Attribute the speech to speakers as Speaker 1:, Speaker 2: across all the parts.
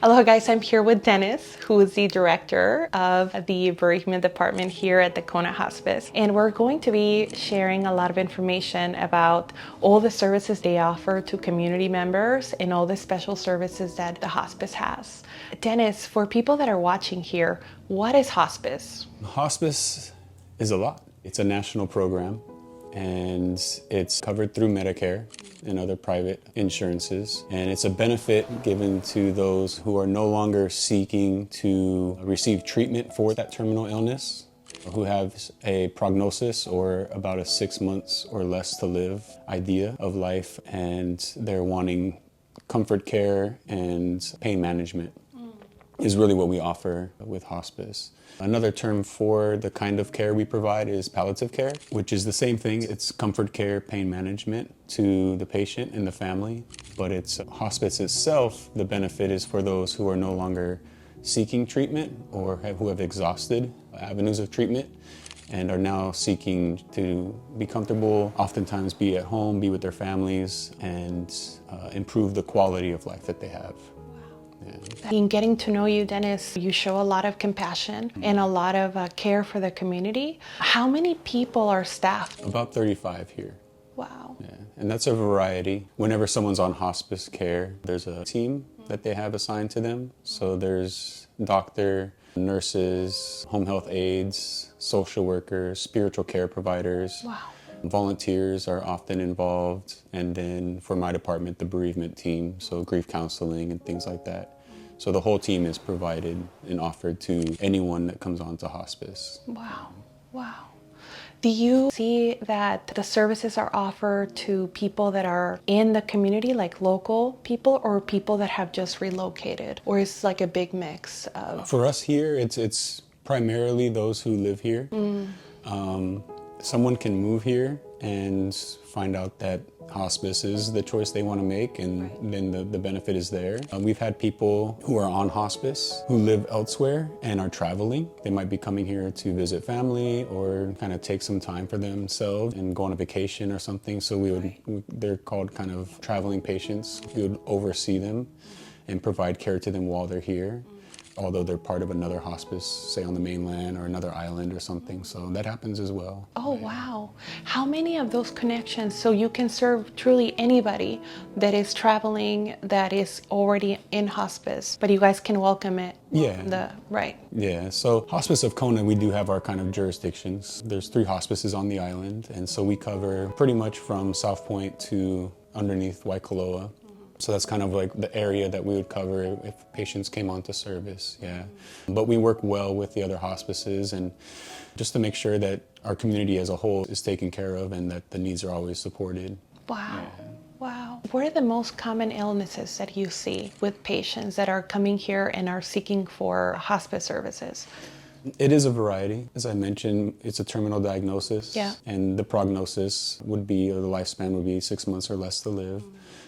Speaker 1: Aloha guys, I'm here with Dennis, who is the director of the bereavement department here at the Kona Hospice. And we're going to be sharing a lot of information about all the services they offer to community members and all the special services that the hospice has. Dennis, for people that are watching here, what is hospice?
Speaker 2: Hospice is a lot. It's a national program and it's covered through Medicare and other private insurances. And it's a benefit given to those who are no longer seeking to receive treatment for that terminal illness, who have a prognosis or about a 6 months or less to live idea of life, and they're wanting comfort care and pain management is really what we offer with hospice. Another term for the kind of care we provide is palliative care, which is the same thing. It's comfort care, pain management to the patient and the family, but it's hospice itself. The benefit is for those who are no longer seeking treatment or who have exhausted avenues of treatment and are now seeking to be comfortable, oftentimes be at home, be with their families, and improve the quality of life that they have.
Speaker 1: In getting to know you, Dennis, you show a lot of compassion and a lot of care for the community. How many people are staffed?
Speaker 2: About 35 here.
Speaker 1: Wow.
Speaker 2: Yeah. And that's a variety. Whenever someone's on hospice care, there's a team that they have assigned to them. So there's doctor, nurses, home health aides, social workers, spiritual care providers.
Speaker 1: Wow.
Speaker 2: Volunteers are often involved, and then for my department, the bereavement team, so grief counseling and things like that. So the whole team is provided and offered to anyone that comes on to hospice.
Speaker 1: Wow, wow. Do you see that the services are offered to people that are in the community, like local people, or people that have just relocated? Or is it like a big mix of?
Speaker 2: For us here, it's primarily those who live here. Someone can move here and find out that hospice is the choice they want to make, and then the benefit is there. We've had people who are on hospice who live elsewhere and are traveling. They might be coming here to visit family or kind of take some time for themselves and go on a vacation or something. So they're called kind of traveling patients. We would oversee them and provide care to them while they're here, although they're part of another hospice, say on the mainland or another island or something. So that happens as well.
Speaker 1: Oh, wow. How many of those connections, so you can serve truly anybody that is traveling, that is already in hospice, but you guys can welcome it?
Speaker 2: Yeah.
Speaker 1: Right.
Speaker 2: Yeah, so Hospice of Kona, we do have our kind of jurisdictions. There's 3 hospices on the island, and so we cover pretty much from South Point to underneath Waikoloa. So that's kind of like the area that we would cover if patients came onto service, yeah. But we work well with the other hospices, and just to make sure that our community as a whole is taken care of and that the needs are always supported.
Speaker 1: Wow.
Speaker 2: Yeah.
Speaker 1: Wow. What are the most common illnesses that you see with patients that are coming here and are seeking for hospice services?
Speaker 2: It is a variety. As I mentioned, it's a terminal diagnosis.
Speaker 1: Yeah.
Speaker 2: And the prognosis would be, or the lifespan would be 6 months or less to live.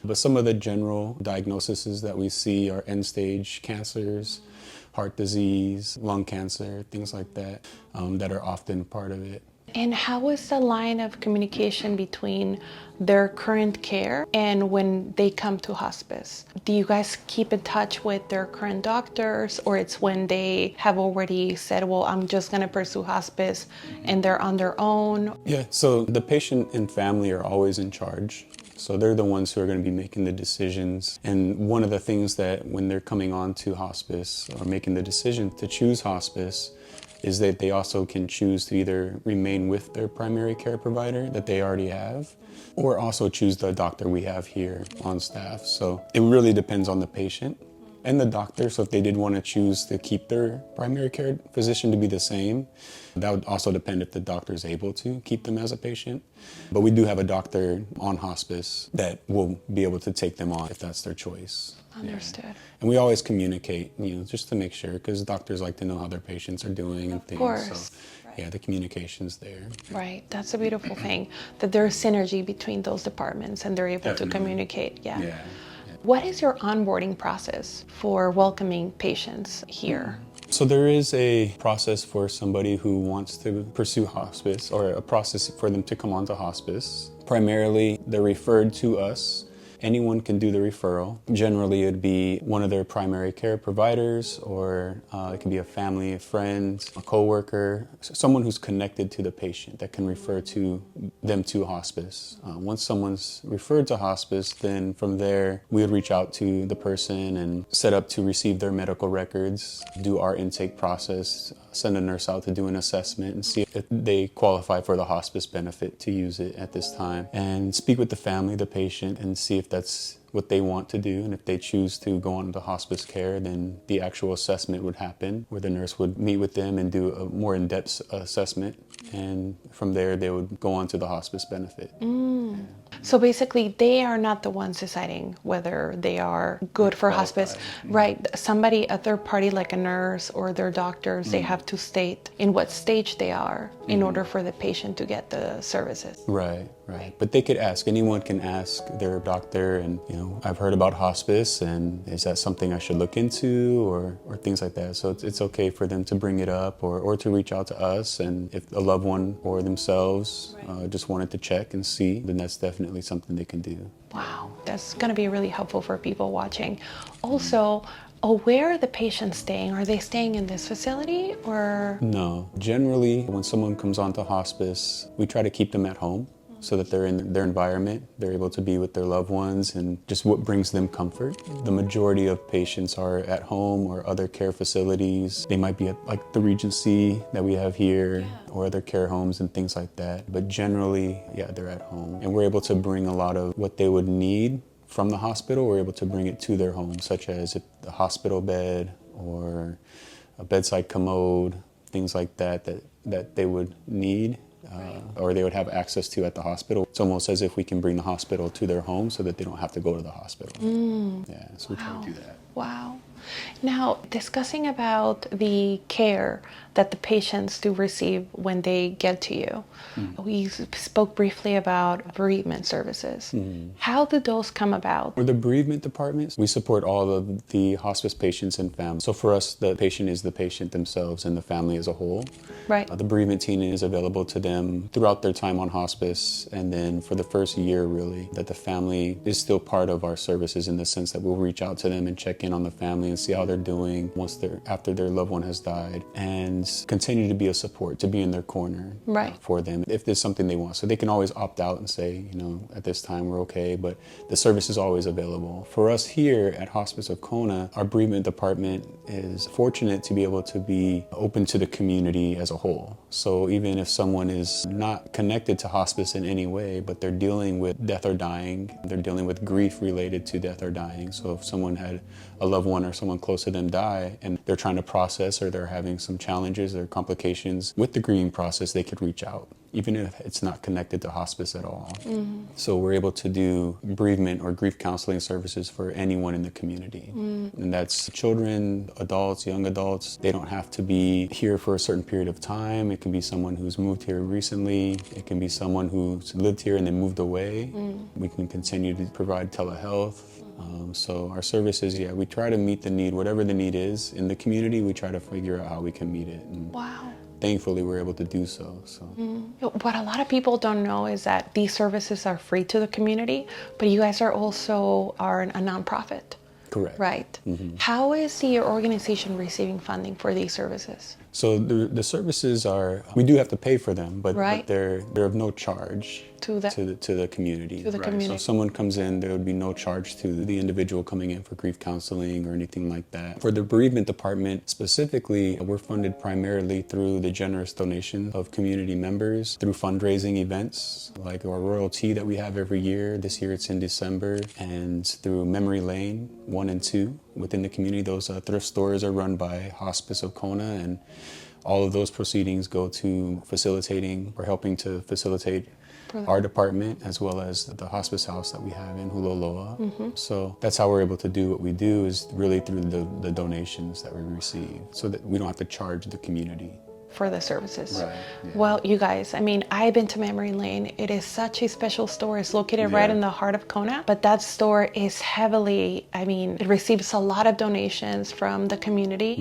Speaker 2: But some of the general diagnoses that we see are end-stage cancers, heart disease, lung cancer, things like that, that are often part of it.
Speaker 1: And how is the line of communication between their current care and when they come to hospice? Do you guys keep in touch with their current doctors, or it's when they have already said, well, I'm just going to pursue hospice, and they're on their own?
Speaker 2: Yeah, so the patient and family are always in charge. So they're the ones who are going to be making the decisions. And one of the things that when they're coming on to hospice or making the decision to choose hospice is that they also can choose to either remain with their primary care provider that they already have, or also choose the doctor we have here on staff. So it really depends on the patient and the doctor. So if they did want to choose to keep their primary care physician to be the same, that would also depend if the doctor is able to keep them as a patient. But we do have a doctor on hospice that will be able to take them on if that's their choice.
Speaker 1: Understood.
Speaker 2: Yeah. And we always communicate, just to make sure, because doctors like to know how their patients are doing and things.
Speaker 1: Of course.
Speaker 2: So, yeah, the communication's there.
Speaker 1: Right. That's a beautiful thing, that there's synergy between those departments and they're able
Speaker 2: Definitely.
Speaker 1: to communicate.
Speaker 2: Yeah.
Speaker 1: What is your onboarding process for welcoming patients here?
Speaker 2: So there is a process for somebody who wants to pursue hospice, or a process for them to come onto hospice. Primarily, they're referred to us anyone can do the referral. Generally, it'd be one of their primary care providers, or it could be a family, a friend, a coworker, someone who's connected to the patient that can refer to them to hospice. Once someone's referred to hospice, then from there, we would reach out to the person and set up to receive their medical records, do our intake process, send a nurse out to do an assessment and see if they qualify for the hospice benefit to use it at this time, and speak with the family, the patient, and see if that's what they want to do. And if they choose to go on to hospice care, then the actual assessment would happen where the nurse would meet with them and do a more in-depth assessment, and from there they would go on to the hospice benefit.
Speaker 1: So basically, they are not the ones deciding whether they are good for hospice, right? Somebody, a third party like a nurse or their doctors, they have to state in what stage they are in order for the patient to get the services.
Speaker 2: Right. But they could ask, anyone can ask their doctor, and I've heard about hospice, and is that something I should look into, or things like that. So it's okay for them to bring it up, or to reach out to us. And if a loved one or themselves just wanted to check and see, then that's definitely something they can do.
Speaker 1: Wow, that's going to be really helpful for people watching. Also, where are the patients staying? Are they staying in this facility or?
Speaker 2: No, generally when someone comes onto hospice, we try to keep them at home, so that they're in their environment, they're able to be with their loved ones and just what brings them comfort. The majority of patients are at home or other care facilities. They might be at like the Regency that we have here, or other care homes and things like that. But generally, they're at home. And we're able to bring a lot of what they would need from the hospital. We're able to bring it to their home, such as the hospital bed or a bedside commode, things like that they would need. Or they would have access to at the hospital. It's almost as if we can bring the hospital to their home so that they don't have to go to the hospital. So we try to do that.
Speaker 1: Wow. Now, discussing about the care that the patients do receive when they get to you, we spoke briefly about bereavement services. How do those come about?
Speaker 2: For the bereavement departments, we support all of the hospice patients and families. So for us, the patient is the patient themselves and the family as a whole.
Speaker 1: Right.
Speaker 2: The bereavement team is available to them throughout their time on hospice, and then for the first year, really, that the family is still part of our services, in the sense that we'll reach out to them and check in on the family and see how they're doing after their loved one has died, and continue to be a support, to be in their corner for them if there's something they want. So they can always opt out and say, at this time we're okay, but the service is always available. For us here at Hospice of Kona, our bereavement department is fortunate to be able to be open to the community as a whole. So even if someone is not connected to hospice in any way, but they're dealing with death or dying, they're dealing with grief related to death or dying. So if someone had a loved one or someone close to them die, and they're trying to process, or they're having some challenges or complications with the grieving process, they could reach out, even if it's not connected to hospice at all. So we're able to do bereavement or grief counseling services for anyone in the community. And that's children, adults, young adults. They don't have to be here for a certain period of time. It can be someone who's moved here recently. It can be someone who's lived here and then moved away. We can continue to provide telehealth. So our services, we try to meet the need, whatever the need is in the community. We try to figure out how we can meet it. And thankfully, we're able to do so.
Speaker 1: What a lot of people don't know is that these services are free to the community, but you guys are also a nonprofit.
Speaker 2: Correct.
Speaker 1: Right. How is your organization receiving funding for these services?
Speaker 2: So the services we do have to pay for them, but they're of no charge to the community. So if someone comes in, there would be no charge to the individual coming in for grief counseling or anything like that. For the bereavement department specifically, we're funded primarily through the generous donation of community members, through fundraising events like our Royal Tea that we have every year. This year it's in December, and through Memory Lane 1 and 2 within the community. Those thrift stores are run by Hospice of Kona, and all of those proceedings go to facilitating or helping to facilitate our department, as well as the hospice house that we have in Huloloa. So that's how we're able to do what we do, is really through the donations that we receive, so that we don't have to charge the community
Speaker 1: for the services.
Speaker 2: Right, yeah.
Speaker 1: Well, you guys, I mean, I've been to Memory Lane. It is such a special store. It's located right in the heart of Kona, but that store is heavily, I mean, it receives a lot of donations from the community,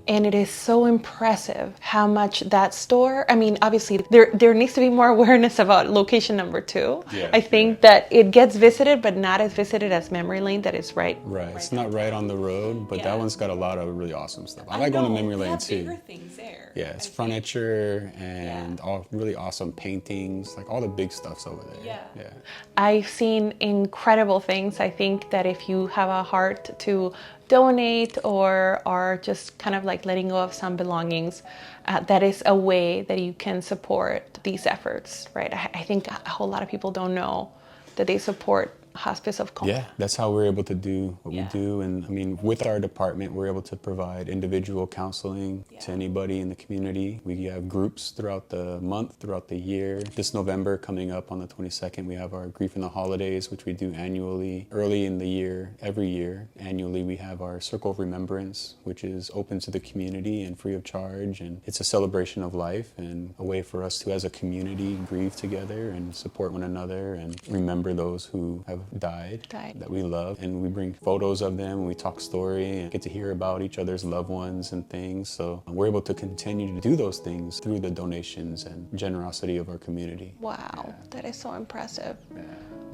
Speaker 1: and it is so impressive how much that store, I mean, obviously there needs to be more awareness about location number 2. I think that it gets visited, but not as visited as Memory Lane, that is right.
Speaker 2: Right, it's not right on the road, but that one's got a lot of really awesome stuff. I like going to Memory Lane too.
Speaker 1: Bigger things there.
Speaker 2: Yeah, it's furniture and all really awesome paintings, like all the big stuff's over there. Yeah.
Speaker 1: I've seen incredible things. I think that if you have a heart to donate or are just kind of like letting go of some belongings, that is a way that you can support these efforts, right? I think a whole lot of people don't know that they support Hospice of Kona.
Speaker 2: Yeah, that's how we're able to do what we do. And I mean, with our department, we're able to provide individual counseling to anybody in the community. We have groups throughout the month, throughout the year. This November, coming up on the 22nd, we have our Grief in the Holidays, which we do annually. Early in the year, every year, annually, we have our Circle of Remembrance, which is open to the community and free of charge. And it's a celebration of life and a way for us to, as a community, grieve together and support one another and remember those who have died that we love, and we bring photos of them and we talk story and get to hear about each other's loved ones and things. So we're able to continue to do those things through the donations and generosity of our community.
Speaker 1: Wow, that is so impressive.
Speaker 2: Yeah,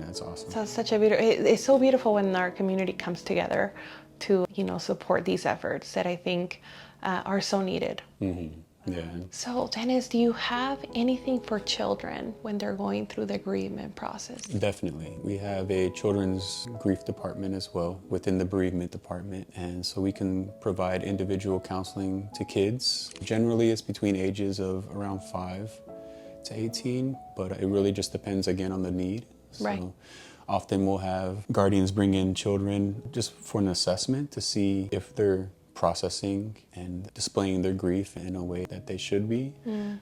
Speaker 2: that's awesome.
Speaker 1: So it's it's so beautiful when our community comes together to, you know, support these efforts that I think are so needed.
Speaker 2: Yeah.
Speaker 1: So Dennis, do you have anything for children when they're going through the bereavement process?
Speaker 2: Definitely. We have a children's grief department as well within the bereavement department, and so we can provide individual counseling to kids. Generally, it's between ages of around 5 to 18, but it really just depends again on the need.
Speaker 1: Right.
Speaker 2: So often we'll have guardians bring in children just for an assessment to see if they're processing and displaying their grief in a way that they should be.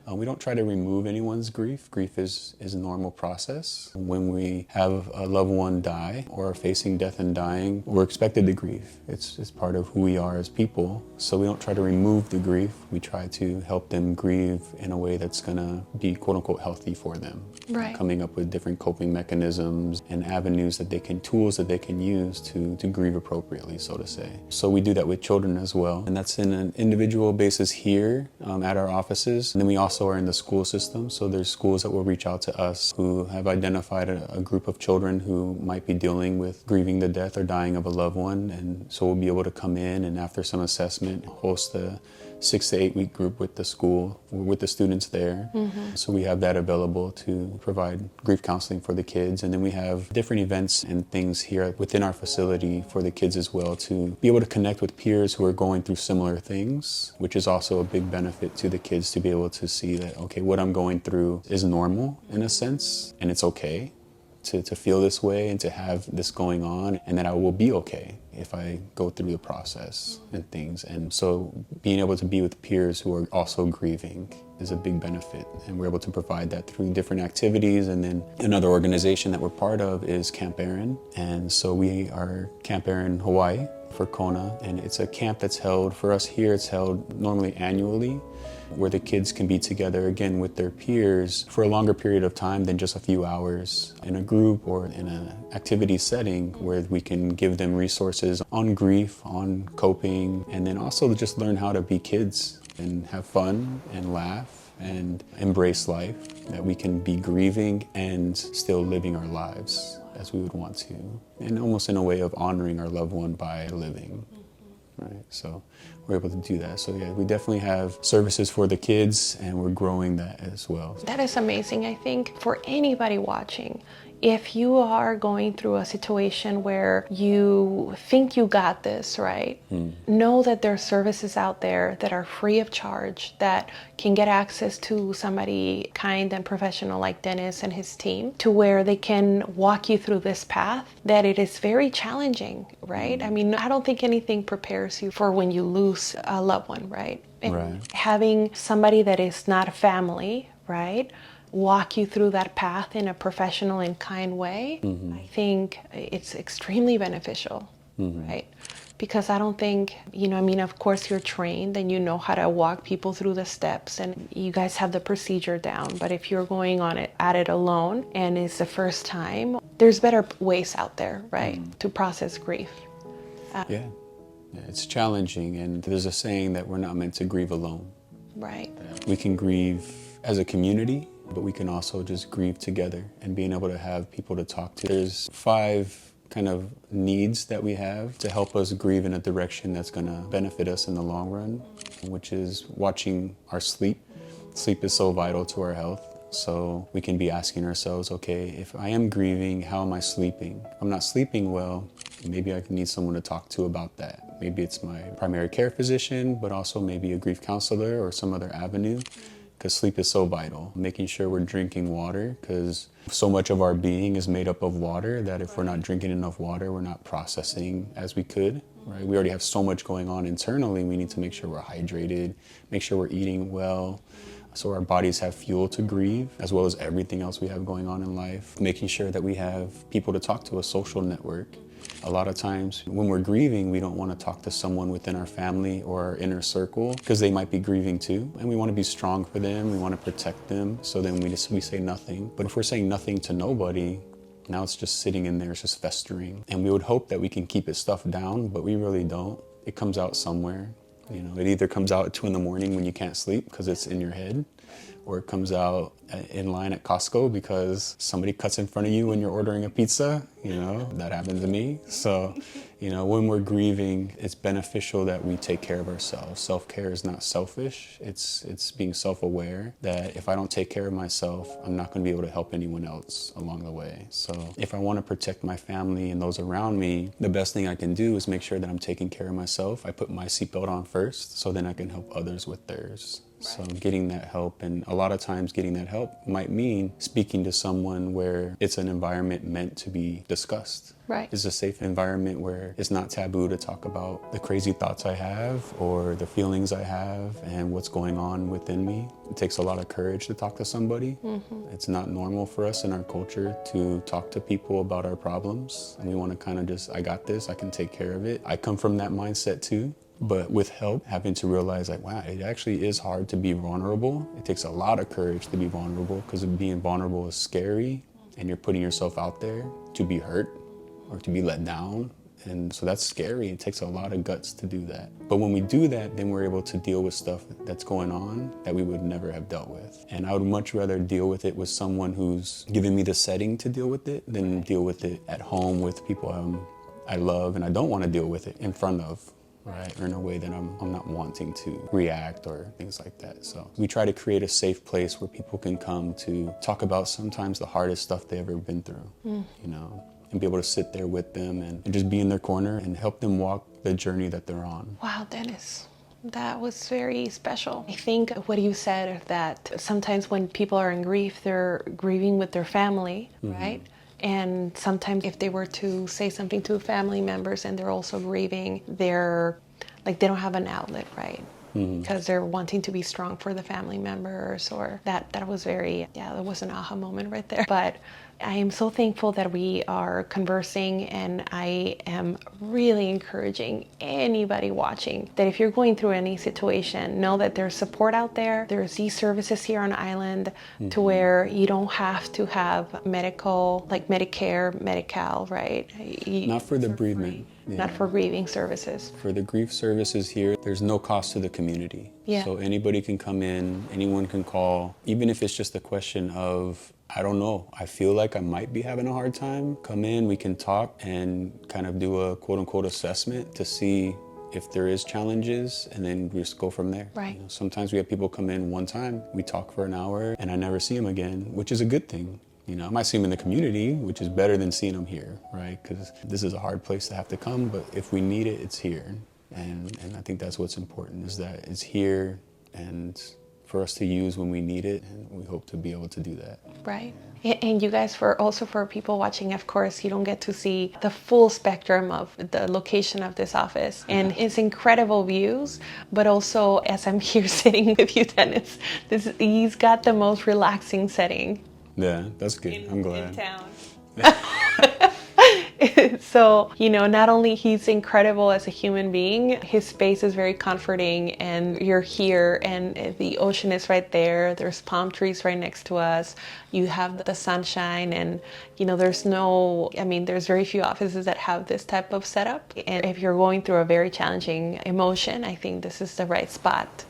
Speaker 2: We don't try to remove anyone's grief. Grief is a normal process. When we have a loved one die or are facing death and dying, we're expected to grieve. It's part of who we are as people. So we don't try to remove the grief. We try to help them grieve in a way that's gonna be quote unquote healthy for them.
Speaker 1: Right.
Speaker 2: Coming up with different coping mechanisms and avenues that they can, tools that they can use to grieve appropriately, so to say. So we do that with children as well. And that's in an individual basis here at our offices. And then we also are in the school system. So there's schools that will reach out to us who have identified a group of children who might be dealing with grieving the death or dying of a loved one. And so we'll be able to come in and after some assessment, host a 6 to 8 week group with the school, with the students there. So we have that available to provide grief counseling for the kids. And then we have different events and things here within our facility for the kids as well to be able to connect with peers who are going through similar things, which is also a big benefit to the kids to be able to see that, okay, what I'm going through is normal in a sense, and it's okay to feel this way and to have this going on, and that I will be okay if I go through the process and things. And so being able to be with peers who are also grieving is a big benefit, and we're able to provide that through different activities. And then another organization that we're part of is Camp Aaron, and so we are Camp Aaron Hawaii for Kona, and it's a camp that's held, for us here, it's held normally annually, where the kids can be together again with their peers for a longer period of time than just a few hours in a group or in an activity setting, where we can give them resources on grief, on coping, and then also just learn how to be kids and have fun and laugh and embrace life, that we can be grieving and still living our lives as we would want to, and almost in a way of honoring our loved one by living. Right, so we're able to do that. So yeah, we definitely have services for the kids, and we're growing that as well.
Speaker 1: That is amazing. I think for anybody watching, if you are going through a situation where you think you got this, right? Know that there are services out there that are free of charge, that can get access to somebody kind and professional like Dennis and his team, to where they can walk you through this path that it is very challenging, right? I mean, I don't think anything prepares you for when you lose a loved one, right? And having somebody that is not a family, right, walk you through that path in a professional and kind way, I think it's extremely beneficial, right? because I don't think, I mean, of course you're trained and you know how to walk people through the steps and you guys have the procedure down. But if you're going on it at it alone and it's the first time, there's better ways out there, right, to process grief.
Speaker 2: Yeah, it's challenging, and there's a saying that we're not meant to grieve alone.
Speaker 1: Right.
Speaker 2: We can grieve as a community, but we can also just grieve together and being able to have people to talk to. There's 5 kind of needs that we have to help us grieve in a direction that's going to benefit us in the long run, which is watching our sleep. Sleep is so vital to our health. So we can be asking ourselves, okay, if I am grieving, how am I sleeping? If I'm not sleeping well, maybe I need someone to talk to about that. Maybe it's my primary care physician, but also maybe a grief counselor or some other avenue, because sleep is so vital. Making sure we're drinking water, because so much of our being is made up of water that if we're not drinking enough water, we're not processing as we could. Right? We already have so much going on internally. We need to make sure we're hydrated, make sure we're eating well, so our bodies have fuel to grieve, as well as everything else we have going on in life. Making sure that we have people to talk to, a social network. A lot of times when we're grieving, we don't want to talk to someone within our family or our inner circle because they might be grieving too. And we want to be strong for them. We want to protect them. So then we say nothing. But if we're saying nothing to nobody, now it's just sitting in there, it's just festering. And we would hope that we can keep it stuffed down, but we really don't. It comes out somewhere. It either comes out at 2 a.m. when you can't sleep because it's in your head, or it comes out in line at Costco because somebody cuts in front of you when you're ordering a pizza. That happened to me. So, when we're grieving, it's beneficial that we take care of ourselves. Self-care is not selfish. It's being self-aware that if I don't take care of myself, I'm not going to be able to help anyone else along the way. So if I want to protect my family and those around me, the best thing I can do is make sure that I'm taking care of myself. I put my seatbelt on first, so then I can help others with theirs. So getting that help, and a lot of times getting that help might mean speaking to someone where it's an environment meant to be discussed.
Speaker 1: Right.
Speaker 2: It's a safe environment where it's not taboo to talk about the crazy thoughts I have or the feelings I have and what's going on within me. It takes a lot of courage to talk to somebody. It's not normal for us in our culture to talk to people about our problems. And we want to kind of just, I got this, I can take care of it. I come from that mindset too. But with help, having to realize like, wow, it actually is hard to be vulnerable. It takes a lot of courage to be vulnerable because being vulnerable is scary and you're putting yourself out there to be hurt or to be let down. And so that's scary. It takes a lot of guts to do that. But when we do that, then we're able to deal with stuff that's going on that we would never have dealt with. And I would much rather deal with it with someone who's giving me the setting to deal with it than deal with it at home with people I love and I don't want to deal with it in front of. Right, or in a way that I'm not wanting to react or things like that. So we try to create a safe place where people can come to talk about sometimes the hardest stuff they've ever been through, and be able to sit there with them and just be in their corner and help them walk the journey that they're on.
Speaker 1: Wow, Dennis. That was very special. I think what you said, that sometimes when people are in grief, they're grieving with their family, right? And sometimes if they were to say something to family members and they're also grieving, they're like, they don't have an outlet, right? Because they're wanting to be strong for the family members, or that was that was an aha moment right there. But I am so thankful that we are conversing, and I am really encouraging anybody watching that if you're going through any situation, know that there's support out there. There's these services here on island to where you don't have to have medical, like Medicare, Medi-Cal, right?
Speaker 2: Not for the bereavement.
Speaker 1: Yeah. Not for grieving services.
Speaker 2: For the grief services here, there's no cost to the community.
Speaker 1: Yeah.
Speaker 2: So anybody can come in, anyone can call, even if it's just a question of, I don't know, I feel like I might be having a hard time. Come in, we can talk and kind of do a quote unquote assessment to see if there is challenges, and then we just go from there.
Speaker 1: Right.
Speaker 2: Sometimes we have people come in one time, we talk for an hour, and I never see them again, which is a good thing. I might see them in the community, which is better than seeing them here, right? Because this is a hard place to have to come, but if we need it, it's here. And I think that's what's important, is that it's here and for us to use when we need it, and we hope to be able to do that.
Speaker 1: Right. And you guys, for people watching, of course, you don't get to see the full spectrum of the location of this office. And it's incredible views, but also as I'm here sitting with you, Dennis, he's got the most relaxing setting.
Speaker 2: Yeah, that's good. I'm glad.
Speaker 1: In town. So, not only he's incredible as a human being, his space is very comforting, and you're here and the ocean is right there. There's palm trees right next to us. You have the sunshine, and there's very few offices that have this type of setup. And if you're going through a very challenging emotion, I think this is the right spot.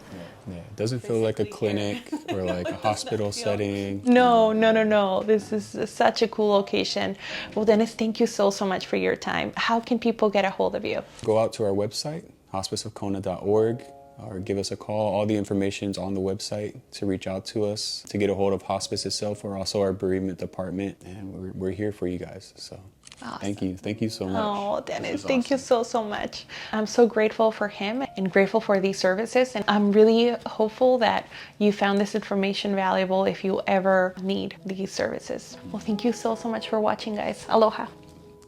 Speaker 2: Yeah, it doesn't feel like a clinic or like a hospital setting.
Speaker 1: No. This is such a cool location. Well, Dennis, thank you so much for your time. How can people get a hold of you?
Speaker 2: Go out to our website, hospiceofkona.org, or give us a call. All the information's on the website to reach out to us, to get a hold of hospice itself, or also our bereavement department. And we're here for you guys. So
Speaker 1: Awesome.
Speaker 2: Thank you so much.
Speaker 1: Oh, Dennis, thank you so much. I'm so grateful for him and grateful for these services. And I'm really hopeful that you found this information valuable if you ever need these services. Well, thank you so much for watching, guys. Aloha.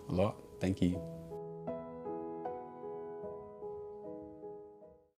Speaker 2: Aloha. Thank you.